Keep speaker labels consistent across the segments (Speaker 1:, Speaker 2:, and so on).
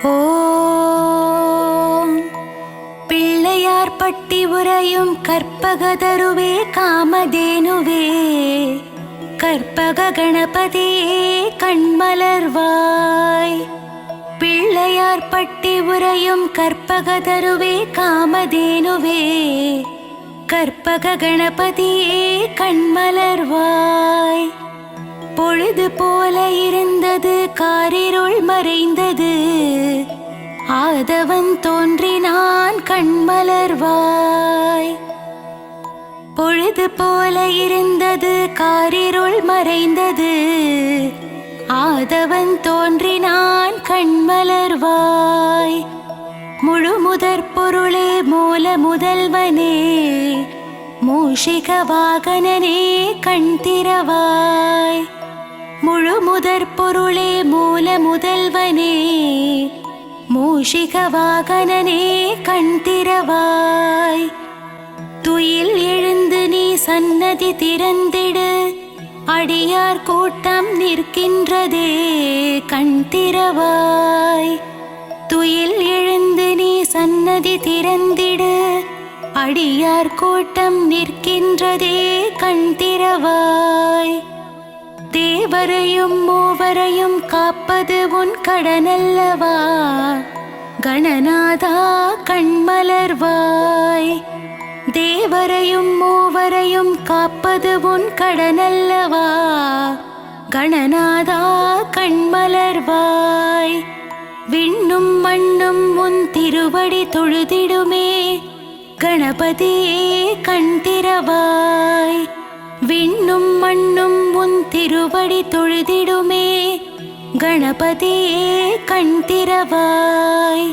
Speaker 1: ஓம் பிள்ளையார் பட்டி உரையும் கற்பகதருவே காமதேனுவே கற்பக கணபதியே கண்மலர்வாய். பிள்ளையார் பட்டி உரையும் கற்பகதருவே காமதேனுவே கற்பக கணபதியே கண்மலர்வாய். பொழுது போல இருந்தது காரிருள் மறைந்தது ஆதவன் தோன்றினான் கண்மலர்வாய். பொழுது போல இருந்தது காரிருள் மறைந்தது ஆதவன் தோன்றினான் கண்மலர்வாய். முழு முதற் பொருளே மூல முதல்வனே மூஷிக வாகனனே கண் திறவாய். முழு முதற் பொருளே மூல முதல்வனே மூஷிக வாகனனே கண் திறவாய். துயில் எழுந்து நீ சன்னதி திறந்திடு அடியார் கூட்டம் நிற்கின்றதே கண் திறவாய். துயில் எழுந்து நீ சன்னதி திறந்திடு அடியார் கூட்டம் நிற்கின்றதே கண் திறவாய். தேவரையும் மூவரையும் காப்பது உன் கடனல்லவா கணநாதா கண்மலர்வாய். தேவரையும் மூவரையும் காப்பது உன் கடனல்லவா கணநாதா கண்மலர்வாய். விண்ணும் மண்ணும் உன் திருவடி தொழுதிடுமே கணபதியே கண் திறவாய். விண்ணும் மண்ணும் உன் திருவடி தொழுதிடுமே கணபதியே கண் திறவாய்.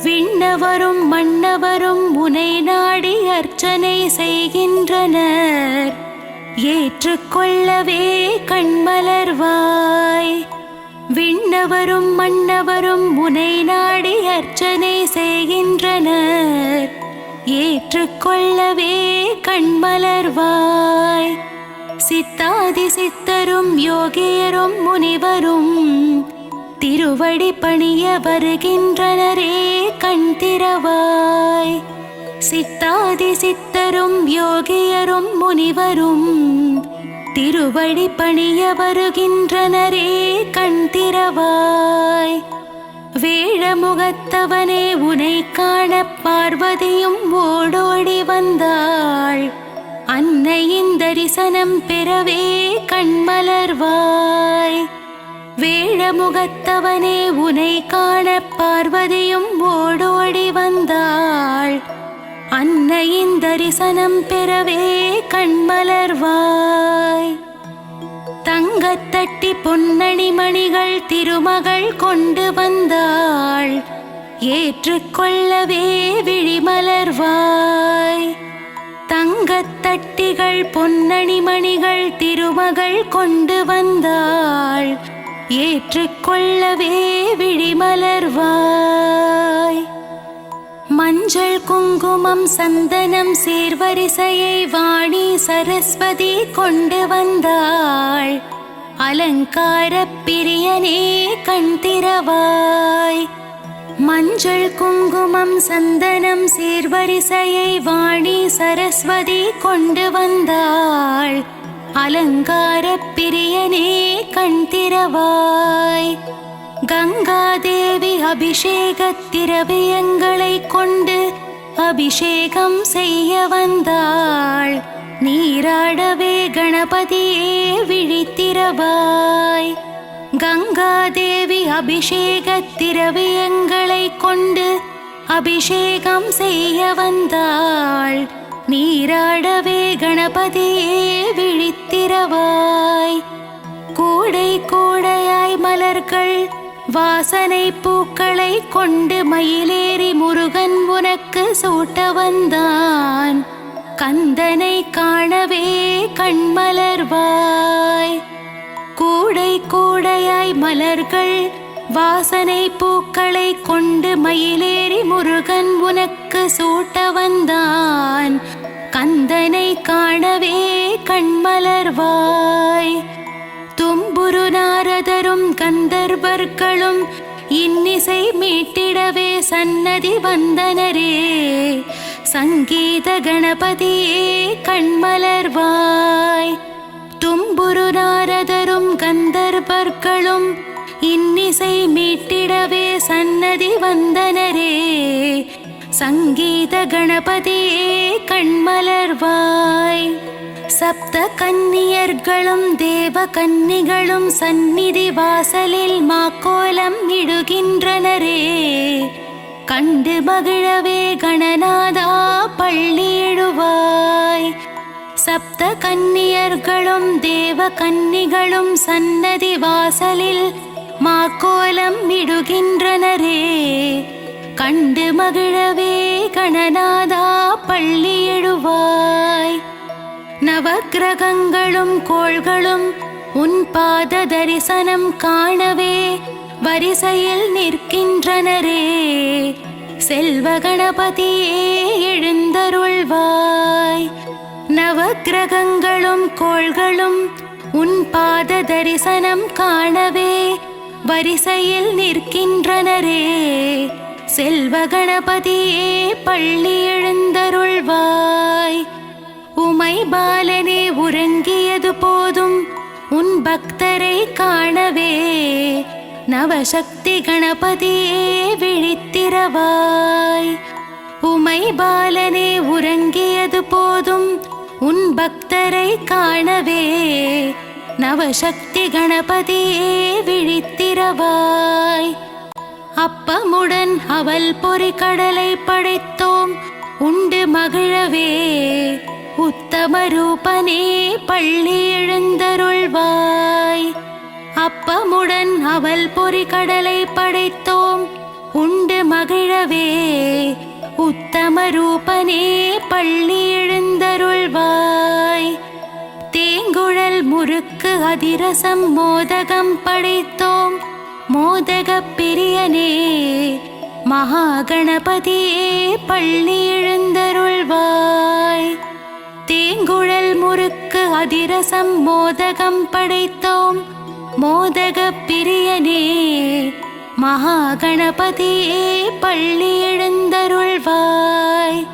Speaker 1: விண்ணவரும் மன்னவரும் உனை நாடி அர்ச்சனை செய்கின்றனர் ஏற்றுக்கொள்ளவே கண்மலர்வாய். விண்ணவரும் மன்னவரும் உனை நாடி அர்ச்சனை செய்கின்றனர் ஏற்றுக்கொள்ளவே கண்மலர்வாய். சித்தாதி சித்தரும் யோகியரும் முனிவரும் திருவடி பணிய வருகின்றனரே கண் திறவாய். சித்தாதி சித்தரும் யோகியரும் முனிவரும் திருவடி பணிய வருகின்றனரே கண் திறவாய். வேழமுகத்தவனே உனை காண பார்வதியும் ஓடோடி வந்தாள் அன்னையின் தரிசனம் பெறவே கண்மலர்வாய். வேழமுகத்தவனே உனை காண பார்வதியும் ஓடோடி வந்தாள் அன்னையின் தரிசனம் பெறவே கண்மலர்வாய். தங்கத்தட்டி பொன்னணி மணிகள் திருமகள் கொண்டு வந்தாள் ஏற்றுக்கொள்ளவே விழிமலர்வாய். தங்கத்தட்டிகள் பொன்னணி மணிகள் திருமகள் கொண்டு வந்தாள் ஏற்றுக்கொள்ளவே விழிமலர்வாய். மஞ்சள் குங்குமம் சந்தனம் சீர்வரிசையை வாணி சரஸ்வதி கொண்டு வந்தாள் அலங்கார பிரியனே கண் திறவாய். மஞ்சள் குங்குமம் சந்தனம் சீர்வரிசையை வாணி சரஸ்வதி கொண்டு வந்தாள் அலங்கார பிரியனே கண் திறவாய். கங்காதேவி அபிஷேக திரவியங்களை கொண்டு அபிஷேகம் செய்ய வந்தாள் நீராடவே கணபதியே விழித்திறவாய். கங்காதேவி அபிஷேக திரவியங்களை கொண்டு அபிஷேகம் செய்ய வந்தாள் நீராடவே கணபதியே விழித்திறவாய். கூடை கூடையாய் மலர்கள் வாசனை பூக்களை கொண்டு மயிலேறி முருகன் உனக்கு சூட்ட வந்தான் கந்தனை காணவே கண்மலர்வாய். கூடை கூடையாய் மலர்கள் வாசனை பூக்களை கொண்டு மயிலேறி முருகன் உனக்கு சூட்ட வந்தான் கந்தனை காணவே கண்மலர்வாய். தும்புரு நாரதரும் கந்தர்வர்களும் இன்னிசை மீட்டிடவே சன்னதி வந்தனரே. சங்கீத கணபதியே கண்மலர்வாய். தும்புரு நாரதரும் கந்தர்வர்களும் இன்னிசை மீட்டிடவே சன்னதி வந்தனரே. சங்கீத கணபதியே கண்மலர்வாய். சப்த கன்னியர்களும் தேவ கன்னிகளும் சந்நிதி வாசலில் மாக்கோலம் இடுகின்றனரே. கண்டு மகிழவே கணநாதா பள்ளி எழுவாய். சப்த கன்னியர்களும் தேவ கன்னிகளும் சன்னதி வாசலில் மாக்கோலம் இடுகின்றனரே. கண்டு மகிழவே கணநாதா பள்ளி எழுவாய். நவக்கிரகங்களும் கோள்களும் உன் பாத தரிசனம் காணவே வரிசையில் நிற்கின்றனரே. செல்வ கணபதியே எழுந்தருள்வாய். நவக்கிரகங்களும் கோள்களும் உன் பாத தரிசனம் காணவே வரிசையில் நிற்கின்றனரே. செல்வ கணபதியே பள்ளி எழுந்தருள்வாய். உமை பாலனே உறங்கியது போதும் உன் பக்தரை காணவே. நவசக்தி கணபதியே விழித்திரவாய். உமை பாலனே உறங்கியது போதும் உன் பக்தரை காணவே. நவசக்தி கணபதியே விழித்திரவாய். அப்பமுடன் அவல் பொறி கடலை படைத்தோம் உண்டு மகிழவே. உத்தம ரூபனே பள்ளி எழுந்தருள்வாய். அப்பமுடன் அவல் பொறி கடலை படைத்தோம் உண்டு மகிழவே. உத்தம ரூபனே பள்ளி எழுந்தருள்வாய். தேங்குழல் முறுக்கு அதிரசம் மோதகம் படைத்தோம் மோதக பிரியனே. மகாகணபதியே பள்ளி எழுந்தருள்வாய். தேங்குழல் முறுக்கு அதிரசம் மோதகம் படைத்தோம் மோதக பிரியனே. மகாகணபதியே பள்ளி எழுந்தருள்வாய்.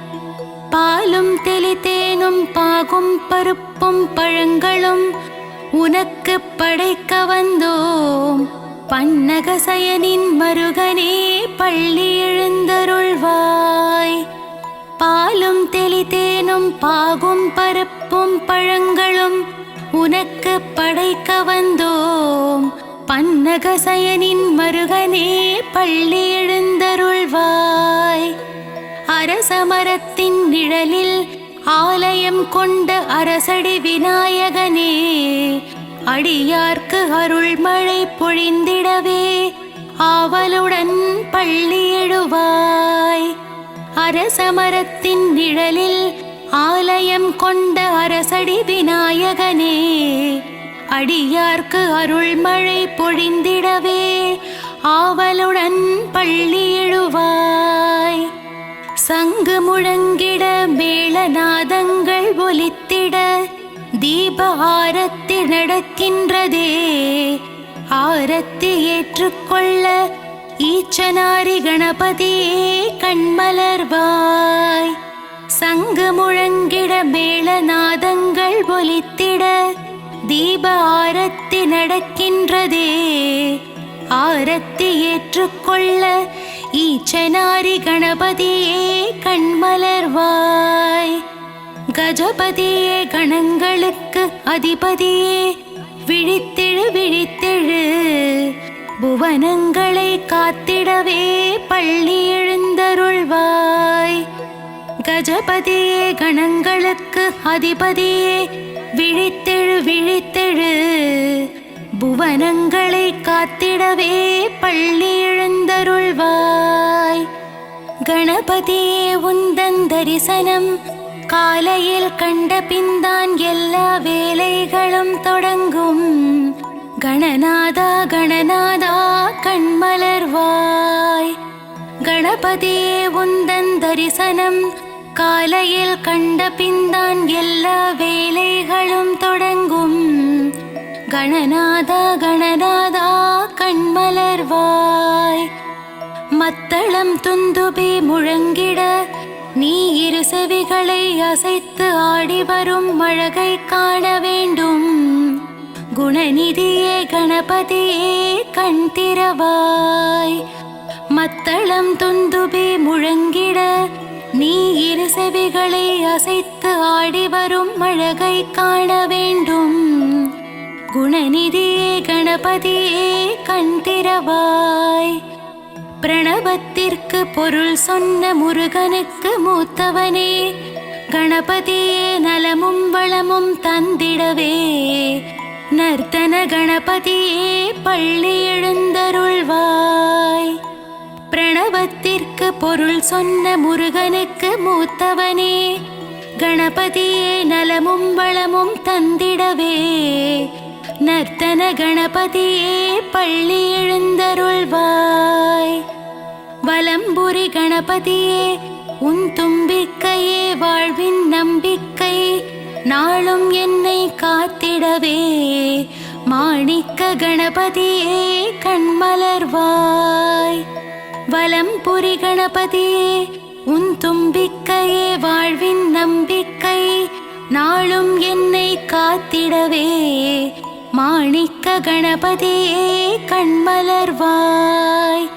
Speaker 1: பாலும் தெளித்தேனும் பாகும் பருப்பும் பழங்களும் உனக்கு படைக்க வந்தோம். பன்னகசயனின் மருகனே பள்ளி எழுந்தருள்வாய். பாலும் தெளித்தேனும் பாகும் பருப்பும் பழங்களும் உனக்கு படைக்க வந்தோம். பன்னகசயனின் மருகனே பள்ளி எழுந்தருள்வாய். அரசமரத்தின் நிழலில் ஆலயம் கொண்ட அரசடி விநாயகனே. அடியார்க்கு அருள்மழை பொழிந்திடவே ஆவலுடன் பள்ளி எழுவாய். அரசமரத்தின் நிழலில் ஆலயம் கொண்ட அரசடி விநாயகனே. அடியார்க்கு அருள்மழை பொழிந்திடவே ஆவலுடன் பள்ளி எழுவாய். சங்கு முழங்கிட மேளநாதங்கள் ஒலித்திட தீப ஆரத்தி நடக்கின்றதே. ஆரத்தி ஏற்றுக்கொள்ள ஈச்சனாரி கணபதியே கண்மலர்வாய். சங்கு முழங்கிட மேளநாதங்கள் ஒலித்திட தீப ஆரத்தி நடக்கின்றதே. ஆரத்தி ஏற்றுக்கொள்ள ஈச்சனாரி கணபதியே கண்மலர்வாய். கஜபதியே கணங்களுக்கு அதிபதியே விழித்தெழு விழித்தெழு. புவனங்களை காத்திடவே பள்ளி எழுந்தருள்வாய். கஜபதியே கணங்களுக்கு அதிபதியே விழித்தெழு விழித்தெழு. புவனங்களை காத்திடவே பள்ளி எழுந்தருள்வாய். கணபதியே உந்தன் தரிசனம் காலையில் கண்ட பின்தான் எல்லா வேலைகளும் தொடங்கும். கணநாதா கணநாதா கண்மலர்வாய். கணபதியே உந்தன் தரிசனம் காலையில் கண்ட பின்தான் எல்லா வேலைகளும் தொடங்கும். கணநாதா கணநாதா கண்மலர்வாய். மத்தளம் துந்துபி முழங்கிட நீ இரு செவிகளை அசைத்து ஆடி வரும் அழகை காண வேண்டும். குணநிதியே கணபதியே கண் திறவாய். மத்தளம் துந்துபி முழங்கிட நீ இரு செவிகளை அசைத்து ஆடி வரும் அழகை காண வேண்டும். குணநிதியே கணபதியே கண் திறவாய். பிரணவத்திற்கு பொருள் சொன்ன முருகனுக்கு மூத்தவனே கணபதியே நலமும் வளமும் தந்திடவே. நர்த்தன கணபதியே பள்ளி எழுந்தருள்வாய். பிரணவத்திற்கு பொருள் சொன்ன முருகனுக்கு மூத்தவனே கணபதியே நலமும் வளமும் தந்திடவே. நர்த்தன கணபதியே பள்ளி எழுந்தருள்வாய். வலம்புரி கணபதியே உன் தும்பிக்கையே வாழ்வின் நம்பிக்கை. நாளும் என்னை காத்திடவே. மாணிக்க கணபதியே கண்மலர்வாய். வலம்புரி கணபதியே உன் தும்பிக்கையே வாழ்வின் நம்பிக்கை. நாளும் என்னை காத்திடவே. மாணிக்க கணபதியே கண்மலர்வாய்.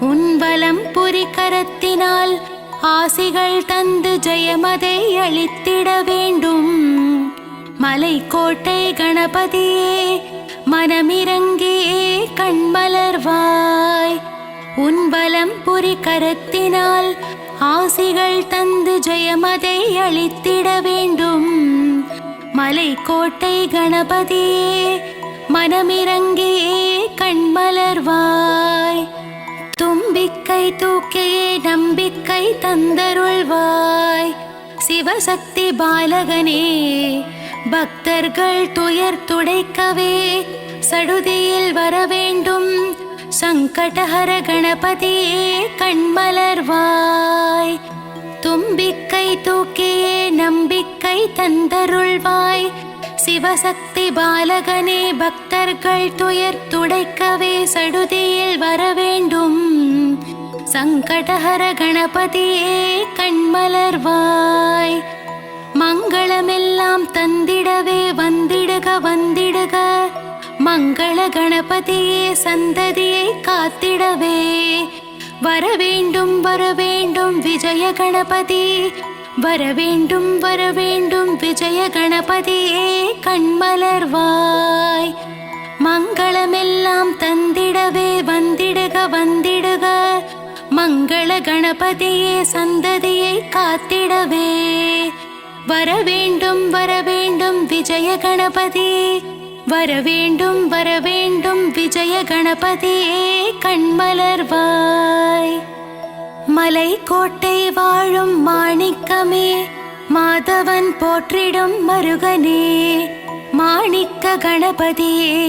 Speaker 1: உன் வலம்புரி கரத்தினால் ஆசிகள் தந்து ஜெயமதை அளித்திட வேண்டும். மலைக்கோட்டை கணபதியே மனமிறங்கியே கண்மலர்வாய். உன் வலம்புரி கரத்தினால் ஆசிகள் தந்து ஜெயமதை அளித்திட வேண்டும். மலைக்கோட்டை கணபதியே மனமிறங்கியே கண்மலர்வாய். தும்பிக்கை தூக்கியே நம்பிக்கை தந்தருள்வாய். சிவசக்தி பாலகனே பக்தர்கள் துயர் துடைக்கவே சடுதியில் வரவேண்டும். சங்கடஹர கணபதியே கண்மலர்வாய். தும்பிக்கை தூக்கியே நம்பிக்கை தந்தருள்வாய். சிவசக்தி பாலகனே பக்தர்கள் துயர் துடைக்கவே சடுதியில் வரவேண்டும். சங்கடஹர கணபதியே கண்மலர்வாய். மங்களமெல்லாம் தந்திடவே வந்திடுக வந்திடுக. மங்கள கணபதியே சந்ததியை காத்திடவே. வரவேண்டும் வரவேண்டும் விஜய கணபதி. வரவேண்டும் வரவேண்டும் விஜய கணபதியே கண்மலர்வாய். மங்களமெல்லாம் தந்திடவே வந்திடுக வந்திடுக. மங்கள கணபதியே சந்ததியை காத்திடவே. வரவேண்டும் வரவேண்டும் விஜய கணபதி. வரவேண்டும் வரவேண்டும் விஜய கணபதியே கண்மலர்வாய். மலைக்கோட்டை வாழும் மாணிக்கமே மாதவன் போற்றிடும் மருகனே. மாணிக்க கணபதியே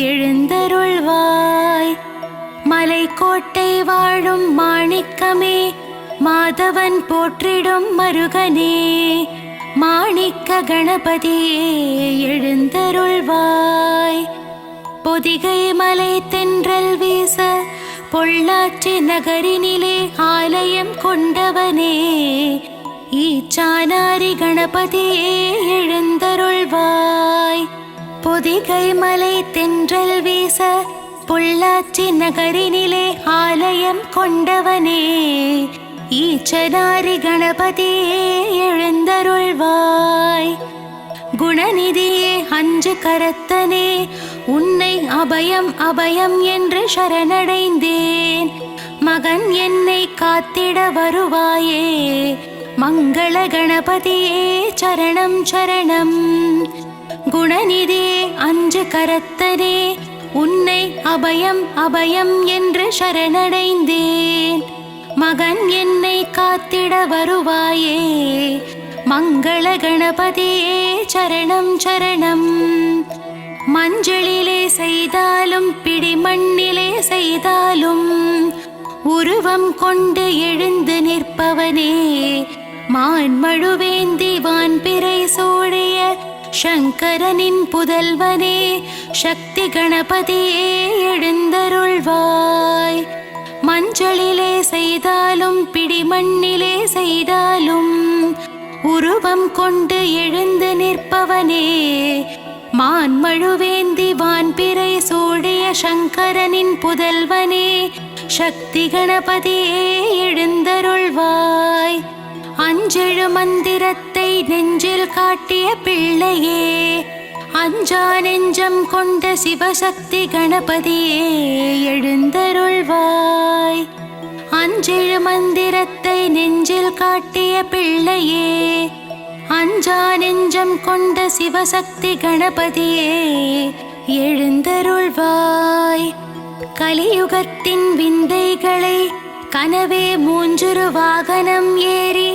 Speaker 1: எழுந்தருள்வாய். மலைக்கோட்டை வாழும் மாணிக்கமே மாதவன் போற்றிடும் மருகனே. மாணிக்க கணபதியே எழுந்தருள்வாய். பொதிகை மலை தென்றல் வீச பொள்ளாச்சி நகரினிலே ஆலயம் கொண்டவனே. ஈச்சானாரி கணபதியே எழுந்தருள்வாய். பொதிகை மலை தென்றல் வீச பொள்ளாச்சி நகரினிலே ஆலயம் கொண்டவனே. ஈச்சனாரி கணபதியே எழுந்தருள்வாய். குணநிதியே அஞ்சு கரத்தனே உன்னை அபயம் அபயம் என்று சரணடைந்தேன். மகன் என்னை காத்திட வருவாயே. மங்கள கணபதியே சரணம் சரணம். குணநிதியே அஞ்சு கரத்தனே உன்னை அபயம் அபயம் என்று சரணடைந்தேன். மகன் என்னை காத்திட வருவாயே. மங்கள கணபதியே சரணம் சரணம். மஞ்சளிலே செய்தாலும் பிடி மண்ணிலே செய்தாலும் உருவம் கொண்டு எழுந்து நிற்பவனே. மான்மழுவேந்தி வான்பிறை சூழிய சங்கரனின் புதல்வனே. சக்தி கணபதியே எழுந்தருள்வாய். மஞ்சளிலே செய்தாலும் பிடிமண்ணிலே செய்தாலும் உருவம் கொண்டு எழுந்து நிற்பவனே, மான்மழுவேந்தி வான்பிறை சூழிய சங்கரனின் புதல்வனே, சக்தி கணபதியே எழுந்தருள்வாய். அஞ்செழு மந்திரத்தை நெஞ்சில் காட்டிய பிள்ளையே, அஞ்சா நெஞ்சம் கொண்ட சிவசக்தி கணபதியே எழுந்தருள்வாய். அஞ்செழு மந்திரத்தை நெஞ்சில் காட்டிய பிள்ளையே, அஞ்சா நெஞ்சம் கொண்ட சிவசக்தி கணபதியே எழுந்தருள்வாய். கலியுகத்தின் விந்தைகளை கனவே மூஞ்சுரு வாகனம் ஏறி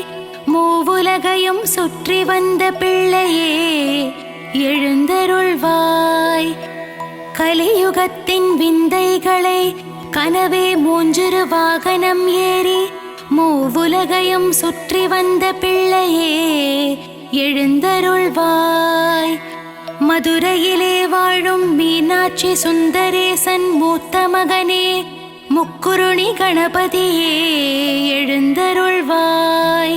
Speaker 1: மூவுலகையும் சுற்றி வந்த பிள்ளையே எழுந்தருள்வாய். கலியுகத்தின் விந்தைகளை கனவே மூஞ்சுரு வாகனம் ஏறி மூவுலகையும் சுற்றி வந்த பிள்ளையே எழுந்தருள்வாய். மதுரையிலே வாழும் மீனாட்சி சுந்தரேசன் மூத்த மகனே, முக்குருணி கணபதியே எழுந்தருள்வாய்.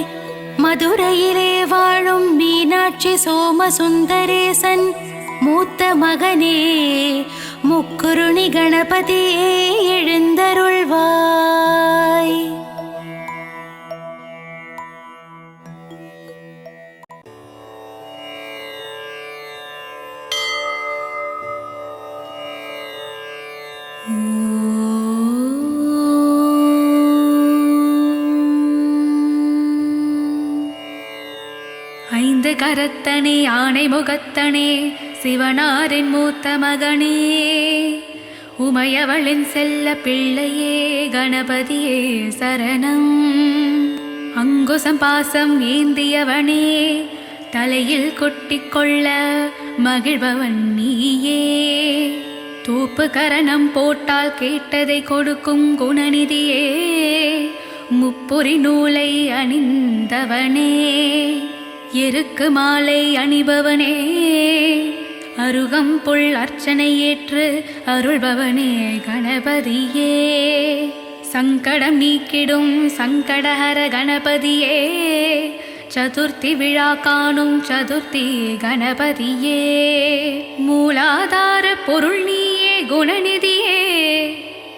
Speaker 1: மதுரையிலே வாழும் மீனாட்சி சோமசுந்தரேசன் மூத்த மகனே, முக்குருணி கணபதியே எழுந்தருள்வாய்.
Speaker 2: ஐந்து கரத்தனே ஆணை முகத்தனே, சிவனாரின் மூத்த மகனே, உமையவளின் செல்ல பிள்ளையே கணபதியே சரணம். அங்குசம் பாசம் ஏந்தியவனே, தலையில் கொட்டிக்கொள்ள மகிழ்பவன் நீயே. தூப்பு கரணம் போட்டால் கேட்டதை கொடுக்கும் குணநிதியே, முப்புரி நூலை அணிந்தவனே, எருக்கு மாலை அணிபவனே, அருகம்புல் அர்ச்சனை ஏற்று அருள்பவனே கணபதியே. சங்கடம் நீக்கிடும் சங்கடஹர கணபதியே, சதுர்த்தி விழா காணும் சதுர்த்தி கணபதியே. மூலாதார பொருள் நீயே குணநிதியே,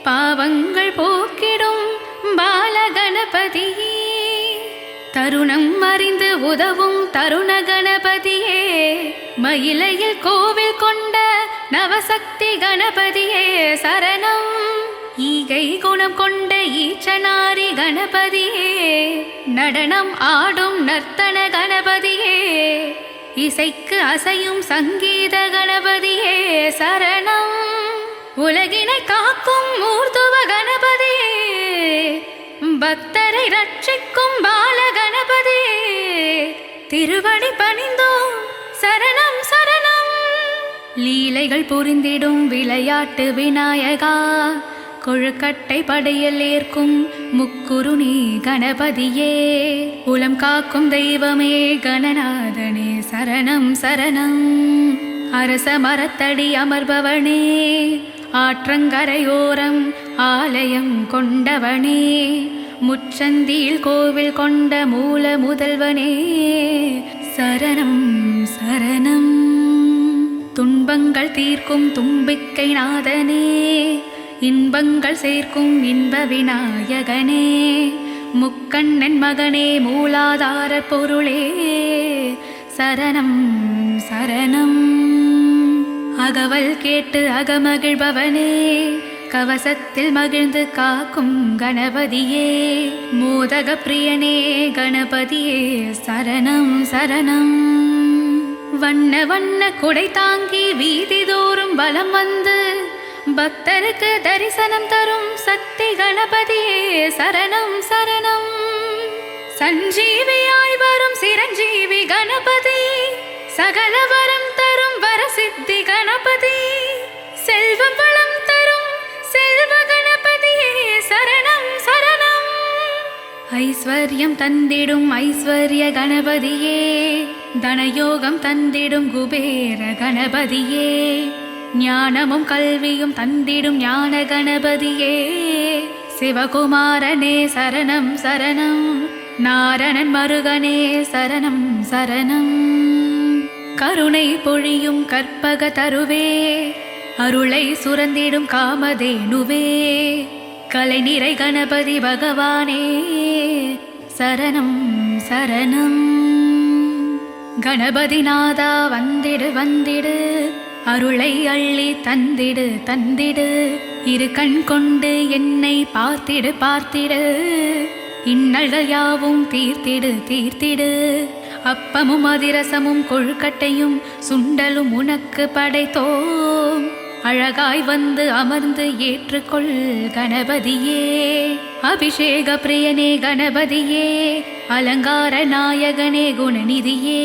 Speaker 2: பாவங்கள் போக்கிடும் பால கணபதியே. தருணம் அறிந்து உதவும் தருண கணபதியே, மயிலையில் கோவில் கொண்ட நவசக்தி கணபதியே சரணம். ஈகை குணம் கொண்ட ஈச்சனாரி கணபதியே, நடனம் ஆடும் நர்த்தன கணபதியே, இசைக்கு அசையும் சங்கீத கணபதியே சரணம். உலகினை காக்கும் ஊர்துவ கணபதியே, பக்தரை ரட்சிக்கும் பால கணபதியே, திருவடி பணிந்தோம் சரணம் சரணம். லீலைகள் புரிந்திடும் விளையாட்டு விநாயகா, கொழுக்கட்டை படையில் ஏற்கும் முக்குருணி கணபதியே, உலம் காக்கும் தெய்வமே கணநாதனே சரணம் சரணம். அரச மரத்தடி அமர்பவனே, ஆற்றங்கரையோரம் ஆலயம் கொண்டவனே, முச்சந்தியில் கோவில் கொண்ட மூல முதல்வனே சரணம் சரணம். துன்பங்கள் தீர்க்கும் தும்பிக்கை நாதனே, இன்பங்கள் சேர்க்கும் இன்ப விநாயகனே, முக்கண்ணன் மகனே மூலாதார பொருளே சரணம் சரணம். அகவல் கேட்டு அகமகிழ்பவனே, கவசத்தில் மகிழ்ந்து காக்கும் கணபதியே, மோதக பிரியனே கணபதியே சரணம் சரணம். வண்ண வண்ண குடை தாங்கி வீதி தோறும் பலம் வந்து பக்தருக்கு தரிசனம் தரும் சக்தி கணபதியே சரணம் சரணம். சஞ்சீவியாய் வரும் சிரஞ்சீவி கணபதி, சகல வரம் தரும் வரசித்தி கணபதி, செல்வம் வளம் தரும் செல்வ கணபதியே சரணம் சரணம். ஐஸ்வர்யம் தந்திடும் ஐஸ்வர்ய கணபதியே, தனயோகம் தந்திடும் குபேர கணபதியே, ஞானமும் கல்வியும் தந்திடும் ஞான கணபதியே சிவகுமாரனே சரணம் சரணம் நாரணன் மருகனே சரணம் சரணம் கருணை பொழியும் கற்பக தருவே அருளை சுரந்திடும் காமதேனுவே கலை நிறை கணபதி பகவானே சரணம் சரணம் கணபதி நாதா வந்திடு வந்திடு அருளை அள்ளி தந்திடு தந்திடு இரு கண் கொண்டு என்னை பார்த்திடு பார்த்திடு இன்னல்கள் யாவும் தீர்த்திடு தீர்த்திடு அப்பமும் அதிரசமும் கொழுக்கட்டையும் சுண்டலும் உனக்கு படைத்தோம் அழகாய் வந்து அமர்ந்து ஏற்றுக்கொள் கணபதியே அபிஷேக பிரியனே கணபதியே அலங்கார நாயகனே குணநிதியே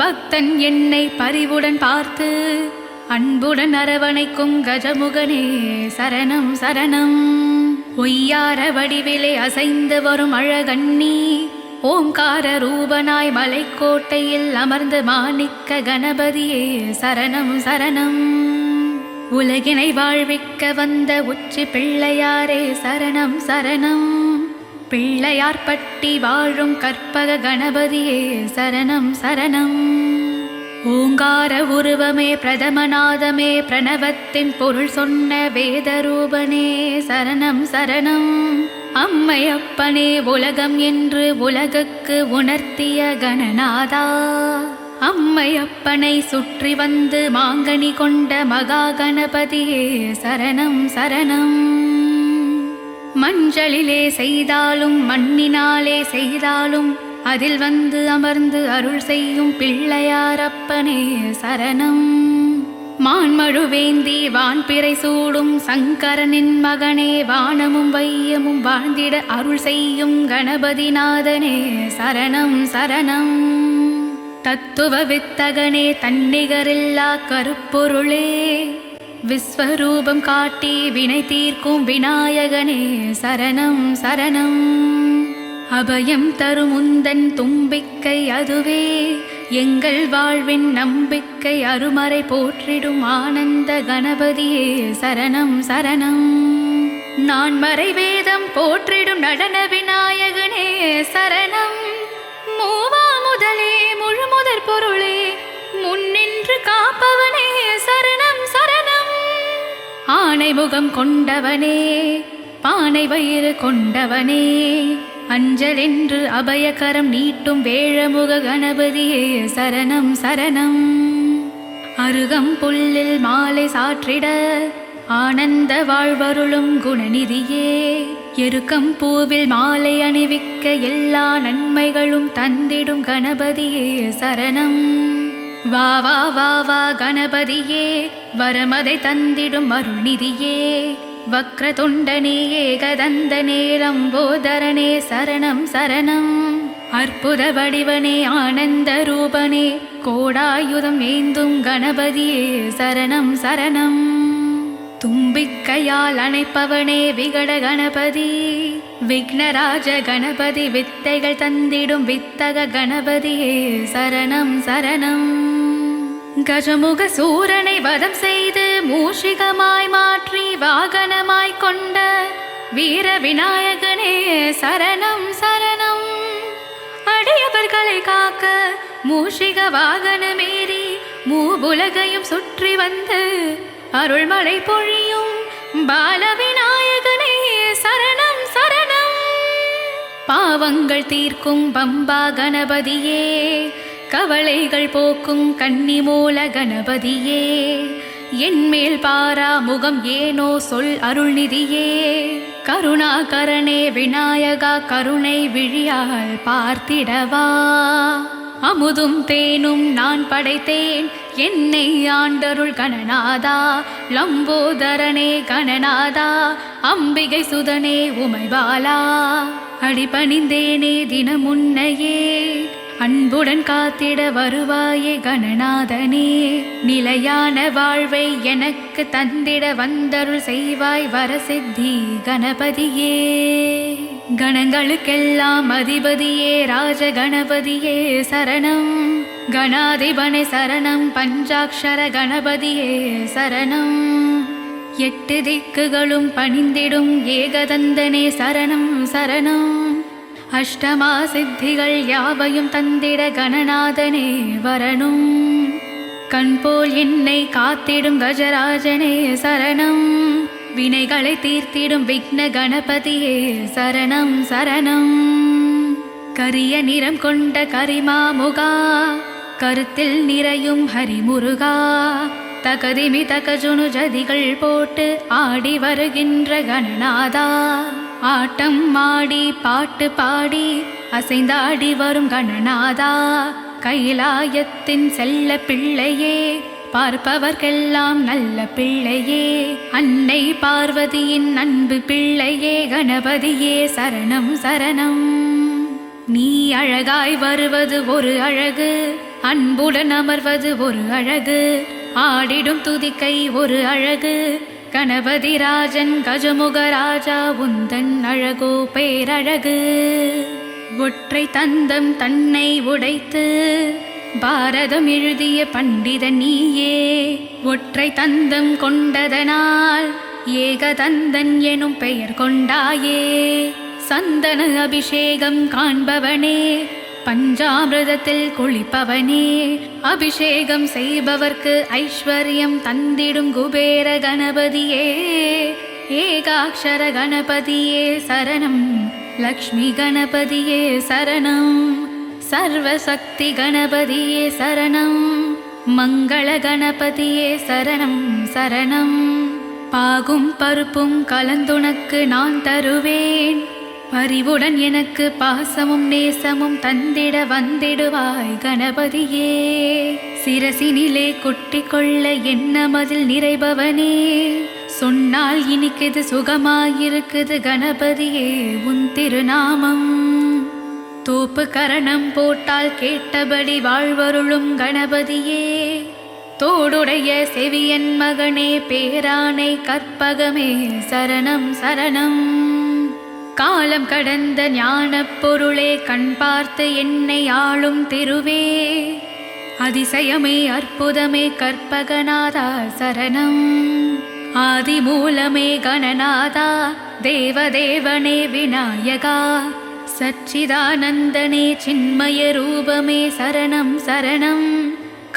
Speaker 2: பக்தன் என்னை பரிவுடன் பார்த்து அன்புடன் அரவணைக்கும் கஜமுகனே சரணம் சரணம் ஒய்யார வடிவிலே அசைந்து வரும் அழகண்ணி ஓங்கார ரூபனாய் மலைக்கோட்டையில் அமர்ந்து மாணிக்க கணபதியே சரணம் சரணம் உலகினை வாழ்விக்க வந்த உச்சி பிள்ளையாரே சரணம் சரணம் பிள்ளையார் பட்டி வாழும் கற்பக கணபதியே சரணம் சரணம் ஓங்கார உருவமே பிரதமநாதமே பிரணவத்தின் பொருள் சொன்ன வேதரூபனே சரணம் சரணம் அம்மையப்பனே உலகம் என்று உலகுக்கு உணர்த்திய கணநாதா அம்மையப்பனை சுற்றி வந்து மாங்கனி கொண்ட மகா கணபதியே சரணம் சரணம் மஞ்சளிலே செய்தாலும் மண்ணினாலே செய்தாலும் அதில் வந்து அமர்ந்து அருள் செய்யும் பிள்ளையாரப்பனே சரணம் மான்மழுவேந்தி வான்பிறை சூடும் சங்கரனின் மகனே வானமும் வையமும் வாழ்ந்திட அருள் செய்யும் கணபதிநாதனே சரணம் சரணம் தத்துவ வித்தகனே தன்னிகரில்லா கருப்பொருளே விஸ்வரூபம் காட்டி வினை தீர்க்கும் விநாயகனே சரணம் சரணம் அபயம் தரும் உந்தன் தும்பிக்கை அதுவே எங்கள் வாழ்வின் நம்பிக்கை அருமறை போற்றிடும் ஆனந்த கணபதியே சரணம் சரணம் நான் மறை வேதம் போற்றிடும் நடன விநாயகனே சரணம் மூவா முதலே முழு முதற் பொருளே முன்னின்று காப்பவனே சரணம் சரணம் ஆனை முகம் கொண்டவனே பானை வயிறு கொண்டவனே அஞ்சல் என்று அபயகரம் நீட்டும் வேழமுக கணபதியே சரணம் சரணம் அருகம் புல்லில் மாலை சாற்றிட ஆனந்த வாழ்வருளும் குணநிதியே எருக்கம் பூவில் மாலை அணிவிக்க எல்லா நன்மைகளும் தந்திடும் கணபதியே சரணம் வா வா வா வா கணபதியே வரமதை தந்திடும் அருள்நிதியே வக்ரதுண்டனே ஏகதந்தனே லம்போதரனே சரணம் சரணம் அற்புத வடிவனே ஆனந்த ரூபனே கோடாயுதம் ஏந்தும் கணபதியே சரணம் சரணம் தும்பிக்கையால் அணைப்பவனே விகட கணபதி விக்னராஜ கணபதி வித்தைகள் தந்திடும் வித்தக கணபதியே சரணம் சரணம் கஜமுக சூரனை வதம் செய்து மூஷிகமாய் மாற்றி வாகனமாய் கொண்ட வீர விநாயகனே சரணம் சரணம் அடியவர்களை காக்க மூஷிக வாகனமேறி மூவுலகையும் சுற்றி வந்து அருள்மழை பொழியும் பாலவிநாயகனே சரணம் சரணம் பாவங்கள் தீர்க்கும் பம்பா கணபதியே கவலைகள் போக்கும் கன்னிமூல கணபதியே என்மேல் பாரா முகம் ஏனோ சொல் அருள்நிதியே கருணாகரனே விநாயகா கருணை விழியால் பார்த்திடவா அமுதும் தேனும் நான் படைத்தேன் என்னை ஆண்டருள் கணநாதா லம்போதரனே கணநாதா அம்பிகை சுதனே உமைபாலா அடிபணிந்தேனே தினமுன்னையே அன்புடன் காத்திட வருவாயே கணநாதனே. நிலையான வாழ்வை எனக்கு தந்திட வந்தருள் செய்வாய் வரசித்தி கணபதியே. கணங்களுக்கெல்லாம் அதிபதியே ராஜ கணபதியே சரணம். கணாதிபனே சரணம். பஞ்சாட்சர கணபதியே சரணம். 8 திக்குகளும் பணிந்திடும் ஏகதந்தனே சரணம் சரணம். அஷ்டமா சித்திகள் யாவையும் தந்திட கணநாதனே வரணும். கண்போல் என்னை காத்திடும் கஜராஜனே சரணம். வினைகளை தீர்த்திடும் விக்ன கணபதியே சரணம் சரணம். கரிய நிறம் கொண்ட கரிமாமுகா, கருத்தில் நிறையும் ஹரிமுருகா, தகதிமி தகஜுனு ஜதிகள் போட்டு ஆடி வருகின்ற கணநாதா. ஆட்டம் ஆடி பாட்டு பாடி அசைந்தாடி வரும் கணநாதா. கைலாயத்தின் செல்ல பிள்ளையே, பார்ப்பவர்க்கெல்லாம் நல்ல பிள்ளையே, அன்னை பார்வதியின் அன்பு பிள்ளையே கணபதியே சரணம் சரணம். நீ அழகாய் வருவது ஒரு அழகு, அன்புடன் அமர்வது ஒரு அழகு, ஆடிடும் துதிக்கை ஒரு அழகு. கணபதி ராஜன் கஜமுக ராஜா உந்தன் அழகோ பேரழகு. ஒற்றை தந்தம் தன்னை உடைத்து பாரதம் எழுதிய பண்டிதன் நீயே. ஒற்றை தந்தம் கொண்டதனால் ஏகதந்தன் எனும் பெயர் கொண்டாயே. சந்தன அபிஷேகம் காண்பவனே, பஞ்சாமிரதத்தில் குளிப்பவனே, அபிஷேகம் செய்பவர்க்கு ஐஸ்வர்யம் தந்திடும் குபேர கணபதியே. ஏகாட்சர கணபதியே சரணம். லக்ஷ்மி கணபதியே சரணம். சர்வசக்தி கணபதியே சரணம். மங்கள கணபதியே சரணம் சரணம். பாகும் பருப்பும் கலந்துனக்கு நான் தருவேன், பரிவுடன் எனக்கு பாசமும் நேசமும் தந்திட வந்திடுவாய் கணபதியே. சிரசினிலே கொட்டிக்கொள்ள என்ன மதில் நிறைபவனே, சொன்னால் இனிக்குது சுகமாயிருக்குது கணபதியே உன் திருநாமம். தோப்பு கரணம் போட்டால் கேட்டபடி வாழ்வருளும் கணபதியே. தோடுடைய செவியன் மகனே பேரானை கற்பகமே சரணம் சரணம். காலம் கடந்த ஞானப் பொருளே, கண் பார்த்து என்னை ஆளும் திருவே, அதிசயமே அற்புதமே கற்பகநாதா சரணம். ஆதி மூலமே கணநாதா, தேவதேவனே விநாயகா, சச்சிதானந்தனே சின்மய ரூபமே சரணம் சரணம்.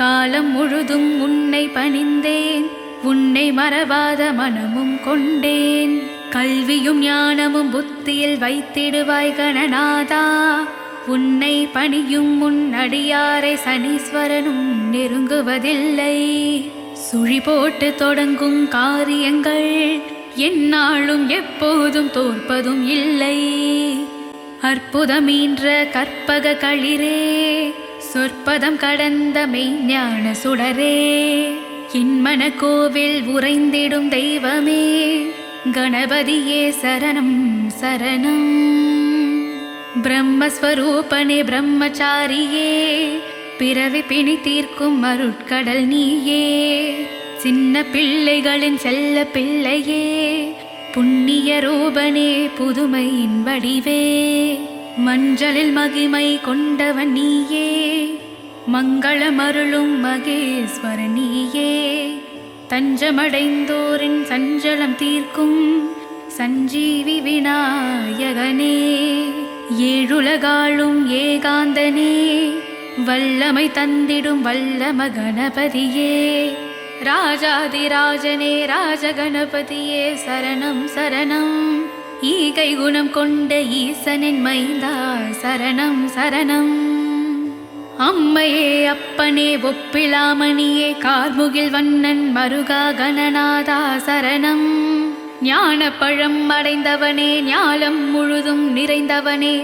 Speaker 2: காலம் முழுதும் உன்னை பணிந்தேன், உன்னை மறவாத மனமும் கொண்டேன். கல்வியும் ஞானமும் புத்தியில் வைத்திடுவாய் கணநாதா. உன்னை பணியும் முன் அடியாரை சனீஸ்வரனும் நெருங்குவதில்லை. சுழி போட்டு தொடங்கும் காரியங்கள் எந்நாளும் எப்போதும் தோற்பதும் இல்லை. அற்புதமீன்ற கற்பக களிரே, சொற்பதம் கடந்த மெய்ஞான சுடரே, என் மனக்கோவில் உறைந்திடும் தெய்வமே கணபதியே சரணம் சரணம். பிரம்மஸ்வரூபனே பிரம்மச்சாரியே, பிறவி பிணி தீர்க்கும் அருட்கடல் நீயே. சின்ன பிள்ளைகளின் செல்ல பிள்ளையே, புண்ணிய ரூபனே புதுமையின் வடிவே. மஞ்சளில் மகிமை கொண்டவன் நீயே, மங்களமருளும் மகேஸ்வரன் நீயே. தஞ்சமடைந்தோரின் சஞ்சலம் தீர்க்கும் சஞ்சீவி விநாயகனே. ஏழுலகாளும் ஏகாந்தனே, வல்லமை தந்திடும் வல்லம கணபதியே. ராஜாதிராஜனே ராஜகணபதியே சரணம் சரணம். ஈகை குணம் கொண்ட ஈசனின் மைந்தா சரணம் சரணம். அம்மையே அப்பனே ஒப்பிலாமணியே, கார்முகில் வண்ணன் மருகா கணநாதா சரணம். ஞானப்பழம் அடைந்தவனே, ஞாலம் முழுதும் நிறைந்தவனே,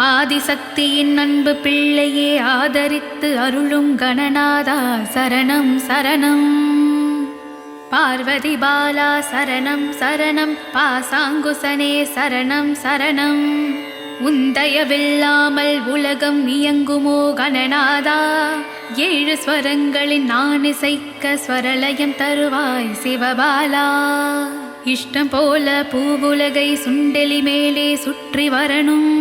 Speaker 2: ஆதிசக்தியின் அன்பு பிள்ளையே, ஆதரித்து அருளும் கணநாதா சரணம் சரணம். பார்வதி பாலா சரணம் சரணம். பாசாங்குசனே சரணம் சரணம். உந்தயவில்லாமல் உலகம் இயங்குமோ கணநாதா? 7 ஸ்வரங்களின் நான் இசைக்க ஸ்வரலயம் தருவாய் சிவபாலா. இஷ்டம் போல பூவுலகை சுண்டெலி மேலே சுற்றி வரணும்.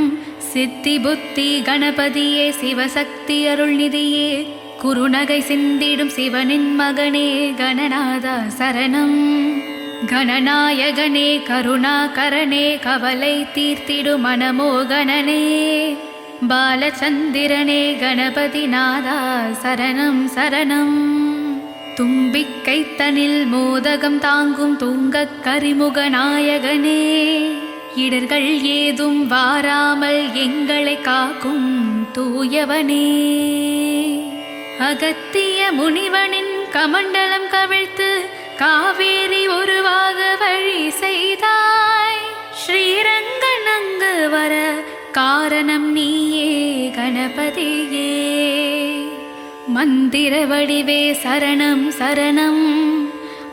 Speaker 2: சித்தி புத்தி கணபதியே சிவசக்தி அருள்நிதியே குருநகை சிந்திடும் சிவனின் மகனே கணநாதா சரணம். கணநாயகனே கருணாகரனே கவலை தீர்த்திடு மனமோகனனே பாலச்சந்திரனே கணபதி நாதா சரணம் சரணம். தும்பிக்கைத்தனில் மோதகம் தாங்கும் தூங்கக் கரிமுக நாயகனே இடர்கள் ஏதும் வாராமல் எங்களை காக்கும் தூயவனே. அகத்திய முனிவனின் கமண்டலம் கவிழ்த்து காவேரி உருவாக வழி செய்தாய். ஸ்ரீரங்கன் அங்கு வர காரணம் நீயே கணபதியே. மந்திர வடிவே சரணம் சரணம்.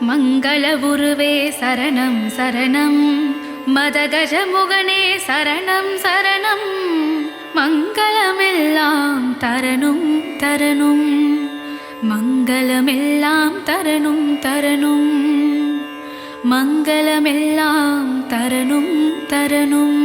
Speaker 2: மங்கள உருவே சரணம் சரணம். மதகஜ முகனே சரணம் சரணம். மங்களமெல்லாம் தரணும் தரணும். மங்களமெல்லாம் தரணும் தரணும். மங்களமெல்லாம் தரணும் தரணும்.